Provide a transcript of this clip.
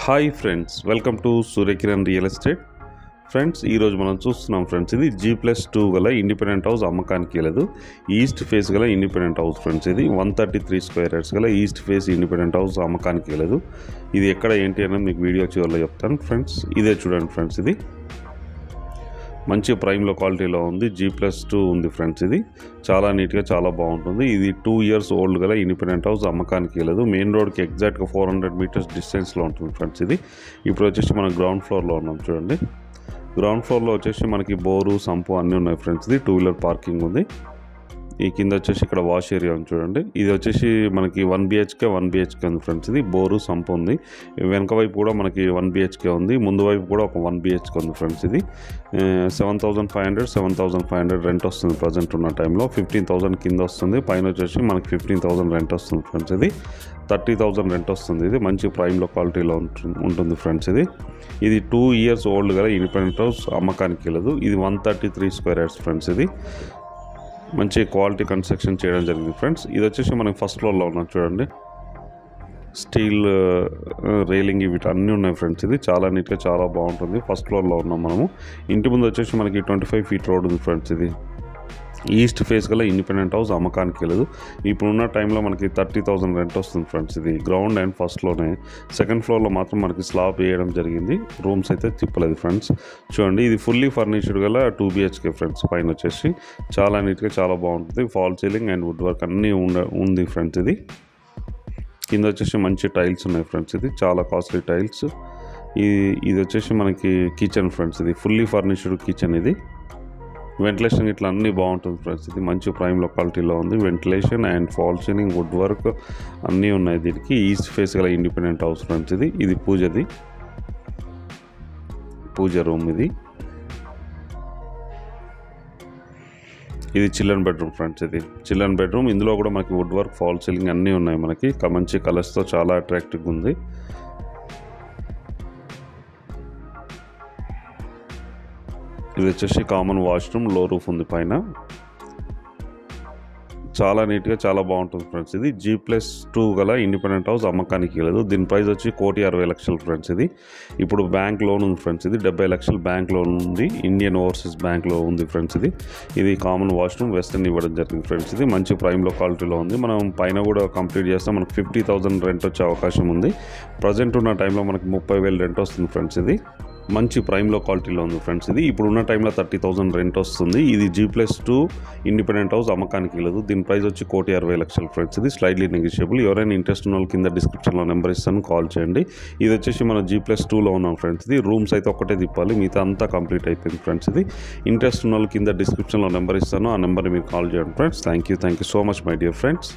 Hi friends, welcome to Surya Kiran real estate. Friends, ఈరోజు మనం చూస్తున్నాం ఫ్రెండ్స్, ఇది G+2 గల ఇండిపెండెంట్ హౌస్ అమ్మకానికి లేదు. ఈస్ట్ ఫేస్ గల ఇండిపెండెంట్ హౌస్ ఫ్రెండ్స్. ఇది 133 స్క్వేర్ యార్డ్స్ గల ఈస్ట్ ఫేస్ ఇండిపెండెంట్ హౌస్ అమ్మకానికి లేదు. ఇది ఎక్కడ ఏంటి అనేది మీకు వీడియో చివరిలో చెప్తాను ఫ్రెండ్స్. ఇదే చూడండి ఫ్రెండ్స్, ఇది మంచి ప్రైమ్లో క్వాలిటీలో ఉంది. G+2 ఉంది ఫ్రెండ్స్. ఇది చాలా నీట్గా చాలా బాగుంటుంది. ఇది 2 years ఓల్డ్ గల ఇండిపెండెంట్ హౌస్ అమ్మకానికి లేదు. మెయిన్ రోడ్కి ఎగ్జాక్ట్గా 400 meters డిస్టెన్స్లో ఉంటుంది ఫ్రెండ్స్. ఇది ఇప్పుడు వచ్చేసి మనం గ్రౌండ్ ఫ్లోర్లో ఉన్నాం చూడండి. గ్రౌండ్ ఫ్లోర్లో వచ్చేసి మనకి బోరు, సంపు అన్నీ ఉన్నాయి ఫ్రెండ్స్. ఇది 2-wheeler పార్కింగ్ ఉంది. ఈ కింద వచ్చేసి ఇక్కడ వాష్ ఏరియా ఉంది చూడండి. ఇది వచ్చేసి మనకి 1 BHK ఉంది ఫ్రెండ్స్. ఇది బోరు, సంపు ఉంది. వెనక వైపు కూడా మనకి 1 BHK ఉంది. ముందు వైపు కూడా ఒక 1 BHK ఉంది ఫ్రెండ్స్. ఇది 7,500 రెంట్ వస్తుంది ప్రజెంట్ ఉన్న టైంలో. 15,000 కింద వస్తుంది. పైన వచ్చేసి మనకి 15,000 రెంట్ వస్తుంది ఫ్రెండ్స్. ఇది 30,000 రెంట్ వస్తుంది. ఇది మంచి ప్రైమ్లో క్వాలిటీలో ఉంటుంది ఫ్రెండ్స్. ఇది 2 years ఓల్డ్ గల ఇండిపెండెంట్ హౌస్ అమ్మకానికి లేదు. ఇది 133 స్క్వేర్ యార్డ్స్ ఫ్రెండ్స్. ఇది మంచి క్వాలిటీ కన్స్ట్రక్షన్ చేయడం జరిగింది ఫ్రెండ్స్. ఇది వచ్చేసి మనకి ఫస్ట్ ఫ్లోర్లో ఉన్నాం చూడండి. స్టీల్ రైలింగ్ ఇవి అన్నీ ఉన్నాయి ఫ్రెండ్స్. ఇది చాలా నీట్గా చాలా బాగుంటుంది. ఫస్ట్ ఫ్లోర్లో ఉన్నాం మనము. ఇంటి ముందు వచ్చేసి మనకి 25 feet రోడ్ ఉంది ఫ్రెండ్స్. ఇది ఈస్ట్ ఫేస్ గల ఇండిపెండెంట్ హౌస్ అమ్మకానికి లేదు. ఇప్పుడున్న టైంలో మనకి 30,000 రెంట్ వస్తుంది ఫ్రెండ్స్. ఇది గ్రౌండ్ అండ్ ఫస్ట్లోనే. సెకండ్ ఫ్లోర్లో మాత్రం మనకి స్లాబ్ వేయడం జరిగింది. రూమ్స్ అయితే తిప్పలేదు ఫ్రెండ్స్. చూడండి, ఇది ఫుల్లీ ఫర్నిష్డ్ గల 2 BHK ఫ్రెండ్స్. పైన వచ్చేసి చాలా నీట్గా చాలా బాగుంటుంది. Fall ceiling and wood work అన్నీ ఉంది ఫ్రెండ్స్. కింద వచ్చేసి మంచి టైల్స్ ఉన్నాయి ఫ్రెండ్స్. ఇది చాలా కాస్ట్లీ టైల్స్. ఇది వచ్చేసి మనకి కిచెన్ ఫ్రెండ్స్. ఇది ఫుల్లీ ఫర్నిష్డ్ కిచెన్. ఇది వెంటిలేషన్ ఇట్లా అన్నీ బాగుంటుంది ఫ్రెండ్స్. ఇది మంచి ప్రైమ్లో క్వాలిటీలో ఉంది. Ventilation and fall ceiling, wood work అన్నీ ఉన్నాయి దీనికి. ఈస్ట్ ఫేస్ గల ఇండిపెండెంట్ హౌస్ ఫ్రెండ్స్. ఇది పూజ రూమ్. ఇది చిల్డ్రన్ బెడ్రూమ్ ఫ్రెండ్స్. ఇది చిల్డ్రన్ బెడ్రూమ్. ఇందులో కూడా మనకి వుడ్ వర్క్, ఫాల్ సీలింగ్ అన్నీ ఉన్నాయి మనకి. మంచి కలర్స్తో చాలా అట్రాక్టివ్గా ఉంది. ఇది వచ్చేసి కామన్ వాష్రూమ్, లో రూఫ్ ఉంది పైన. చాలా నీట్గా చాలా బాగుంటుంది ఫ్రెండ్స్. ఇది G+2 గల ఇండిపెండెంట్ హౌస్ అమ్మకానికి లేదు. దీని ప్రైస్ వచ్చి 1,60,00,000 ఫ్రెండ్స్. ఇది ఇప్పుడు బ్యాంక్ లోన్ ఉంది ఫ్రెండ్స్. ఇది 70 లక్షలు బ్యాంక్ లోన్ ఉంది. ఇండియన్ ఓవర్సీస్ బ్యాంక్లో ఉంది ఫ్రెండ్స్. ఇది కామన్ వాష్రూమ్, వెస్టర్న్ ఇవ్వడం జరిగింది ఫ్రెండ్స్. ఇది మంచి ప్రైమ్లో క్వాలిటీలో ఉంది. మనం పైన కూడా కంప్లీట్ చేస్తే మనకు 50,000 రెంట్ వచ్చే అవకాశం ఉంది. ప్రజెంట్ ఉన్న టైంలో మనకి 30,000 రెంట్ వస్తుంది ఫ్రెండ్స్. ఇది మంచి ప్రైమ్లో క్వాలిటీలో ఉంది ఫ్రెండ్స్. ఇది ఇప్పుడున్న టైంలో 30,000 రెంట్ వస్తుంది. ఇది G+2 ఇండిపెండెంట్ హౌస్ అమ్మకానికి లేదు. దీని ప్రైస్ వచ్చి 1,60,00,000 ఫ్రెండ్స్. ఇది స్లైడ్లీ నెగిషియబుల్. ఎవరైనా ఇంట్రెస్ట్ ఉన్న వాళ్ళు కింద డిస్క్రిప్షన్లో నెంబర్ ఇస్తాను, కాల్ చేయండి. ఇది వచ్చేసి మనం G+2లో ఉన్నాం ఫ్రెండ్స్. ఇది రూమ్స్ అయితే ఒక్కటే తిప్పాలి, మిగతా అంతా కంప్లీట్ అయిపోయింది ఫ్రెండ్స్. ఇది ఇంట్రెస్ట్ ఉన్న వాళ్ళు కింద డిస్క్రిప్షన్లో నెంబర్ ఇస్తాను, ఆ నెంబర్ని మీరు కాల్ చేయండి friends. Thank you so much my dear friends.